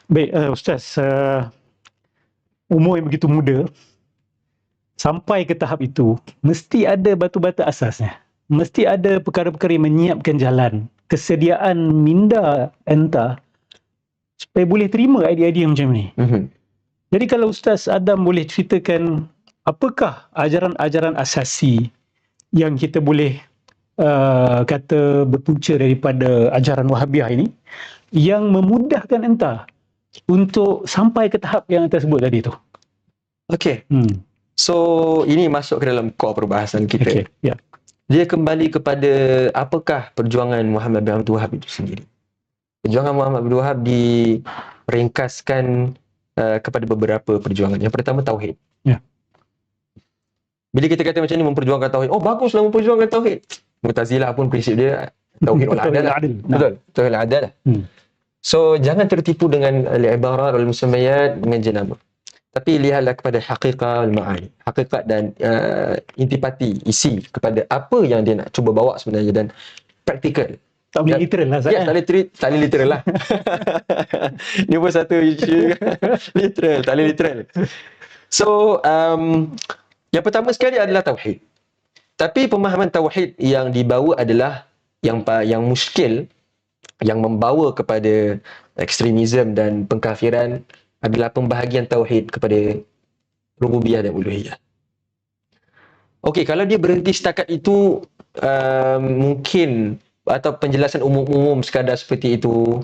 Baik, Ustaz, umur yang begitu muda, sampai ke tahap itu, mesti ada batu-bata asasnya. Mesti ada perkara-perkara yang menyiapkan jalan, kesediaan minda entah, supaya boleh terima idea-idea macam ni. Jadi kalau Ustaz Adam boleh ceritakan, apakah ajaran-ajaran asasi yang kita boleh kata berpunca daripada ajaran Wahabiah ini, yang memudahkan entah untuk sampai ke tahap yang tersebut tadi tu. Okey. So, ini masuk ke dalam core perbahasan kita. Okay, yeah. Dia kembali kepada apakah perjuangan Muhammad bin Abdul Wahab itu sendiri. Perjuangan Muhammad bin Abdul Wahab diringkaskan kepada beberapa perjuangan. Yang pertama, tauhid. Yeah. Bila kita kata macam ni, memperjuangkan tauhid, oh baguslah memperjuangkan tauhid. Mu'tazilah pun prinsip dia tauhid al-adal. Betul, tauhid al-adal. So, jangan tertipu dengan al-ibarat wal-musammayat dengan jenama. Tapi lihatlah kepada haqiqah al-ma'ani, hakikat dan intipati, isi kepada apa yang dia nak cuba bawa sebenarnya, dan praktikal. Tak boleh literal lah. Ya, tak boleh literal lah. Dia pun satu isu. Literal, tak boleh literal. So, yang pertama sekali adalah tauhid. Tapi pemahaman tauhid yang dibawa adalah yang muskil, yang membawa kepada ekstremisme dan pengkafiran, adalah pembahagian tauhid kepada rububiyah dan uluhiyah. Okey, kalau dia berhenti setakat itu, mungkin, atau penjelasan umum-umum sekadar seperti itu,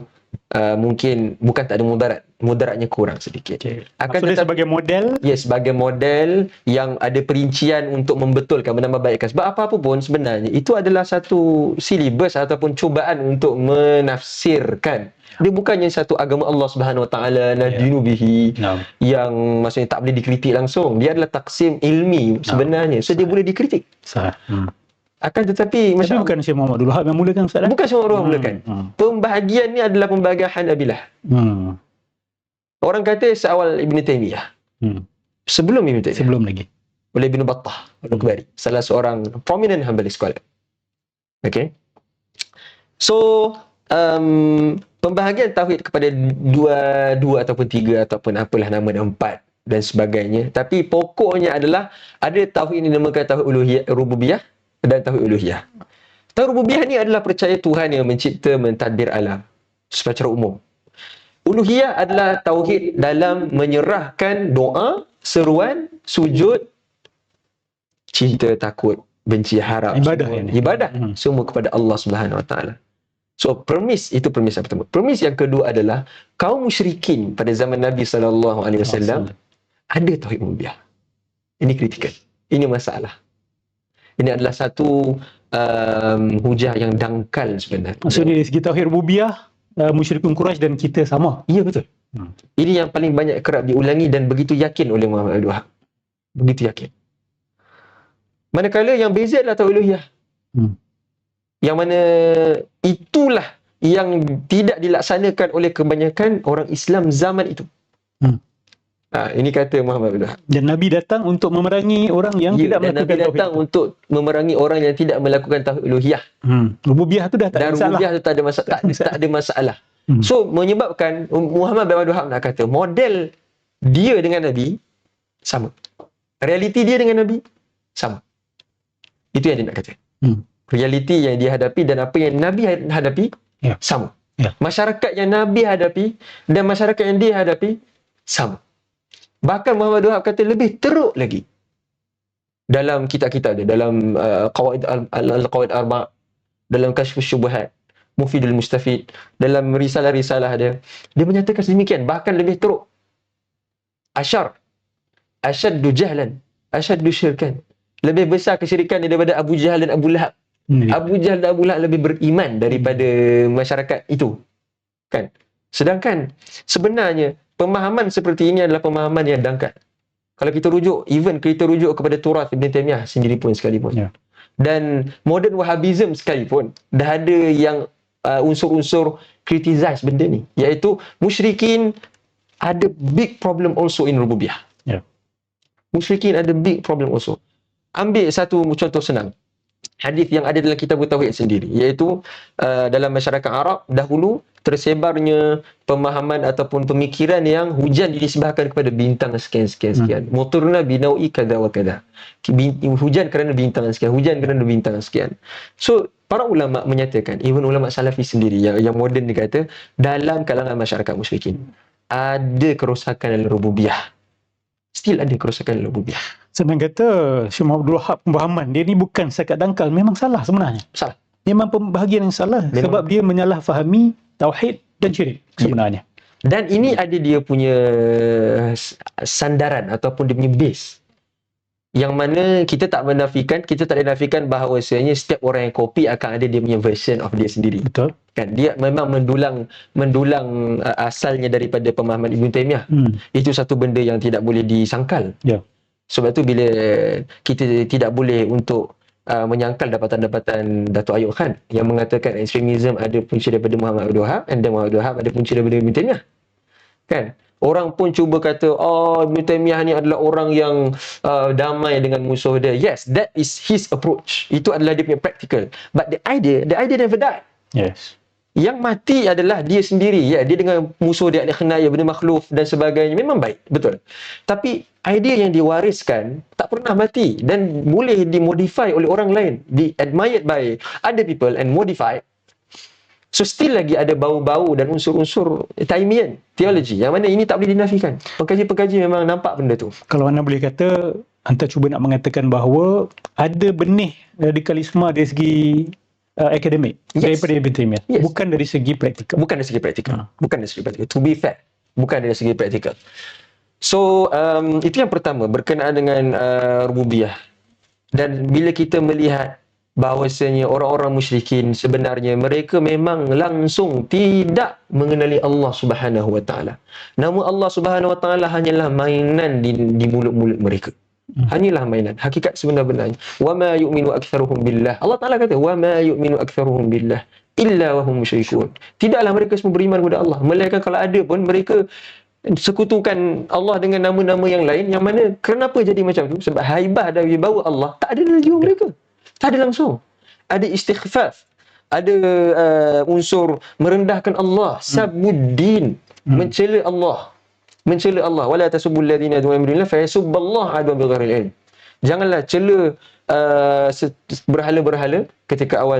mungkin bukan tak ada mudaratnya kurang sedikit. Okay. Maksudnya sebagai model? Ya, sebagai model yang ada perincian untuk membetulkan, menambahbaikkan. Sebab apa-apa pun sebenarnya itu adalah satu silibus ataupun cubaan untuk menafsirkan. Dia bukannya satu agama Allah Subhanahu Wa Taala nadinu bihi yang maksudnya tak boleh dikritik langsung. Dia adalah taksim ilmi sebenarnya. So dia boleh dikritik. Akan tetapi macam bukan Syekh Muhammad Abdul Wahab yang mulakan, Ustaz? Bukan Syekh Muhammad mulakan. Pembahagian ni adalah pembahagian Hanabilah. Orang kata seawal Ibn Taymiyah. Sebelum Ibn Taymiyah. Sebelum lagi. Oleh Ibn Battah Al-Akbari, salah seorang prominent Hanbali scholar. Okay. So, pembahagian tauhid kepada dua ataupun tiga ataupun apalah nama dan empat dan sebagainya. Tapi pokoknya adalah ada tauhid yang dinamakan tauhid uluhiyah, rububiyah dan tauhid uluhiyah. Tauhid rububiyah ni adalah percaya Tuhan yang mencipta, mentadbir alam secara umum. Uluhiyah adalah tauhid dalam menyerahkan doa, seruan, sujud, cinta, takut, benci, harap, ibadah semua kepada Allah Subhanahu Wa Taala. So, premis itu premis yang pertama. Premis yang kedua adalah kaum musyrikin pada zaman Nabi sallallahu alaihi wasallam ada tauhid rububiyah. Ini kritikal. Ini masalah. Ini adalah satu hujah yang dangkal sebenarnya. Maksudnya dari segi tauhid rububiyah, musyrikun Quraisy dan kita sama. Ya, betul. Ini yang paling banyak kerap diulangi dan begitu yakin oleh Muhammad Abdul Wahab. Begitu yakin. Manakala yang beza adalah tauhid uluhiyah. Yang mana itulah yang tidak dilaksanakan oleh kebanyakan orang Islam zaman itu. Ini kata Muhammad Abdul Wahab. Dan Nabi datang untuk memerangi orang yang tidak melakukan tauhid. Nabi datang untuk memerangi orang yang tidak melakukan tauhid uluhiyah. Rububiyah tu dah tak ada masalah. Rububiyah tu tak ada masalah. So, menyebabkan Muhammad bin Abdul Wahab nak kata model dia dengan Nabi sama. Realiti dia dengan Nabi sama. Itu yang dia nak kata. Realiti yang dia hadapi dan apa yang Nabi hadapi sama. Masyarakat yang Nabi hadapi dan masyarakat yang dia hadapi sama. Bahkan Muhammad bin Abdul Wahab kata lebih teruk lagi. Dalam kitab-kitab dia, dalam Qawaid al-Qawaid Arba', dalam Kashfus Syubhat, Mufidul Mustafid, dalam risalah-risalah dia menyatakan sedemikian, bahkan lebih teruk. Asyaddu jahlan, asyaddu syirkan. Lebih besar kesyirikan daripada Abu Jahal dan Abu Lahab. Abu Jahal dan Abu Lahab lebih beriman daripada masyarakat itu. Kan? Sedangkan sebenarnya pemahaman seperti ini adalah pemahaman yang dangkal. Kalau kita rujuk, even kita rujuk kepada Turath Ibn Taymiyah sendiri pun sekalipun. Dan modern Wahhabism sekalipun, dah ada yang unsur-unsur criticize benda ni. Iaitu musyrikin ada big problem also in rububiyah. Musyrikin ada big problem also. Ambil satu contoh senang. Hadis yang ada dalam kitab Tauhid sendiri, iaitu dalam masyarakat Arab dahulu tersebarnya pemahaman ataupun pemikiran yang hujan dinisbahkan kepada bintang sekian. Motorna binaui kada wa kada. Hujan kerana bintang sekian, hujan kerana bintang sekian. So, para ulama menyatakan, even ulama salafi sendiri yang moden dia kata, dalam kalangan masyarakat musyrikin ada kerosakan dalam rububiyah. Still ada kerosakan dalam rububiyah. Senang kata, Syekh Abdul Wahab pemahaman dia ni bukan setakat dangkal, memang salah sebenarnya. Salah. Memang pembahagian yang salah sebab dia menyalahfahami tauhid dan syirik sebenarnya. Dan ini ada dia punya sandaran ataupun dia punya base. Yang mana kita tak boleh nafikan bahawasanya setiap orang yang kopi akan ada dia punya version of dia sendiri. Betul. Kan dia memang mendulang asalnya daripada pemahaman Ibn Taymiyah. Itu satu benda yang tidak boleh disangkal. Ya. Sebab tu bila kita tidak boleh untuk menyangkal dapatan-dapatan Datuk Ayub Khan yang mengatakan ekstremism ada punca daripada Muhammad Abdul Wahab dan Muhammad Abdul Wahab ada punca daripada Ibn Taymiyah. Kan? Orang pun cuba kata, Ibn Taymiyah ni adalah orang yang damai dengan musuh dia. Yes, that is his approach. Itu adalah dia punya practical. But the idea never died. Yes. Yang mati adalah dia sendiri. Ya, dia dengan musuh dia, Khnaya, benda makhluf dan sebagainya. Memang baik, betul. Tapi idea yang diwariskan tak pernah mati dan boleh dimodify oleh orang lain. Admired by other people and modified. So still lagi ada bau-bau dan unsur-unsur Taimian teologi yang mana ini tak boleh dinafikan. Pengkaji-pengkaji memang nampak benda tu. Kalau anda boleh kata, anda cuba nak mengatakan bahawa ada benih radikalisme dari segi akademik daripada Ibn Taymiyah, bukan dari segi praktikal. Bukan dari segi praktikal. Bukan dari segi praktikal. To be fair, bukan dari segi praktikal. So itu yang pertama berkenaan dengan rububiyah. Dan bila kita melihat bahawasanya orang-orang musyrikin sebenarnya mereka memang langsung tidak mengenali Allah Subhanahu wa taala. Nama Allah Subhanahu wa taala hanyalah mainan di mulut-mulut mereka. Hanyalah mainan. Hakikat sebenar-benarnya, wa ma yu'minu aktsaruhum billah. Allah Taala kata, wa ma yu'minu aktsaruhum billah illa wa hum musyrikun. Tidaklah mereka semua beriman kepada Allah, melainkan kalau ada pun mereka sekutukan Allah dengan nama-nama yang lain, yang mana kenapa jadi macam tu? Sebab haibah dan wibawa Allah tak ada dalam jiwa mereka. Tak ada langsung. Ada istighfaf, ada unsur merendahkan Allah, sabuddin, mencela Allah. Mencela Allah. Wala tasubbul ladzina yad'una min dunillahi fayasubballahu adwan bighairi ilm. Janganlah cela berhala-berhala ketika awal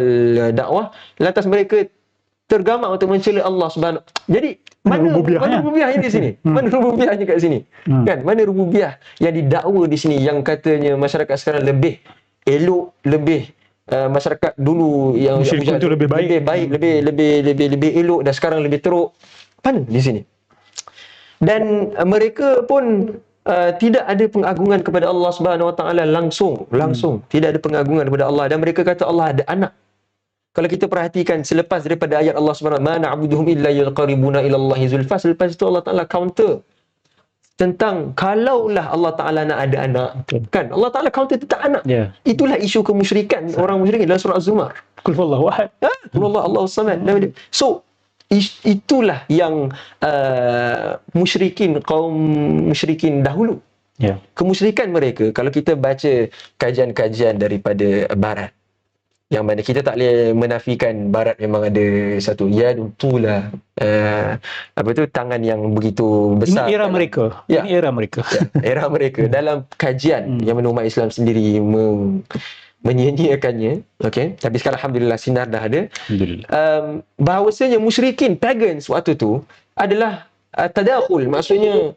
dakwah, lantas mereka tergamak untuk mencela Allah Subhanahu. Jadi mana rububiyahnya di sini? Mana rububiyahnya kat sini? Kan? Mana rububiyah yang didakwa di sini yang katanya masyarakat sekarang lebih elok, lebih masyarakat dulu yang itu lebih baik, lebih elok dan sekarang lebih teruk. Mana di sini? Dan mereka pun tidak ada pengagungan kepada Allah Subhanahu wa taala langsung tidak ada pengagungan kepada Allah, dan mereka kata Allah ada anak. Kalau kita perhatikan selepas daripada ayat Allah Subhanahu wa taala, ma na'buduhum illa yaqribuna ila Allahi zulfa, selepas itu Allah Taala counter tentang kalaulah Allah Taala nak ada anak. Kan Allah Taala counter tentang anak. Itulah isu kemusyrikan orang musyrikin dalam surah Az-Zumar. Qul huwallahu ahad. Qul huwallahu Allahu samad. So itulah yang kaum musyrikin dahulu. Kemusyrikan mereka, kalau kita baca kajian-kajian daripada barat, yang mana kita tak boleh menafikan barat memang ada satu yadutulah tangan yang begitu besar. Ini era mereka. Ini era mereka. Era mereka dalam kajian yang mana umat Islam sendiri menyia-nyiakannya, okey. Tapi sekarang alhamdulillah sinar dah ada. Alhamdulillah. Bahawasanya musyrikin pagans waktu tu adalah tadakhul, maksudnya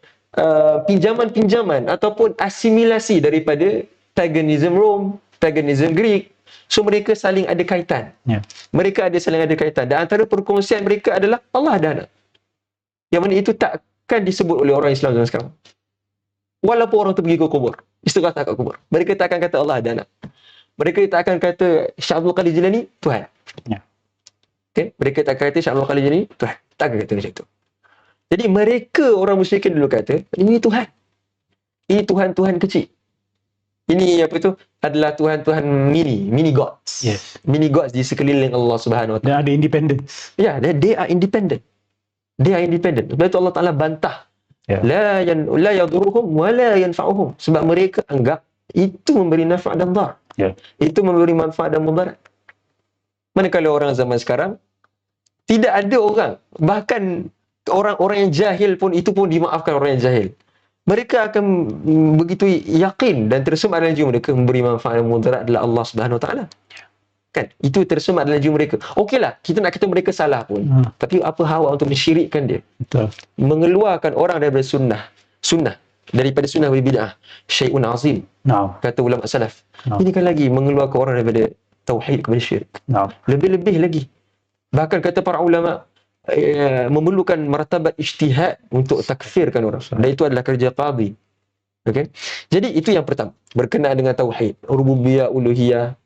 pinjaman-pinjaman ataupun asimilasi daripada paganism Rome, paganism Greek. So mereka saling ada kaitan. Mereka saling ada kaitan. Dan antara perkongsian mereka adalah Allah ada anak. Yang mana itu takkan disebut oleh orang Islam zaman sekarang. Walaupun orang tu pergi ke kubur, istighatsah kat kubur, mereka tak akan kata Allah ada anak. Mereka tak akan kata Syekh Abdul Qadir Jilani Tuhan. Okay? Mereka tak akan kata Syekh Abdul Qadir Jilani Tuhan. Tak akan kata macam tu. Jadi mereka orang musyrikin dulu kata ini Tuhan. Ini Tuhan-Tuhan kecil. Ini adalah Tuhan-Tuhan mini gods. Mini gods di sekeliling Allah Subhanahu wa taala. Dan ada independence. They are independent. They are independent. Sebab itu Allah Taala bantah. La yaduruhum wa la yanfa'uhum. Sebab mereka anggap itu memberi naf'at dan dhar. Itu memberi manfaat dan mudarat. Manakala orang zaman sekarang Tidak ada orang, bahkan orang-orang yang jahil pun, itu pun dimaafkan orang yang jahil. Mereka akan begitu yakin dan tersemat dalam jiwa mereka, memberi manfaat dan mudarat adalah Allah Subhanahu Wa Taala. Kan? Itu tersemat dalam jiwa mereka. Okeylah, kita nak kata mereka salah pun. Tapi apa hawa untuk mensyirikkan dia? Betul. Mengeluarkan orang daripada sunnah. Daripada sunnah bid'ah. Syai'un azim. Naam. Kata ulama salaf. Naam. Ini kan lagi mengeluarkan orang daripada tauhid kepada syirik. Naam. Lebih-lebih lagi. Bahkan kata para ulama, memerlukan martabat ijtihad untuk takfirkan orang. Dan itu adalah kerja qadhi. Okey. Jadi itu yang pertama, berkenaan dengan tauhid, rububiyah, uluhiyah,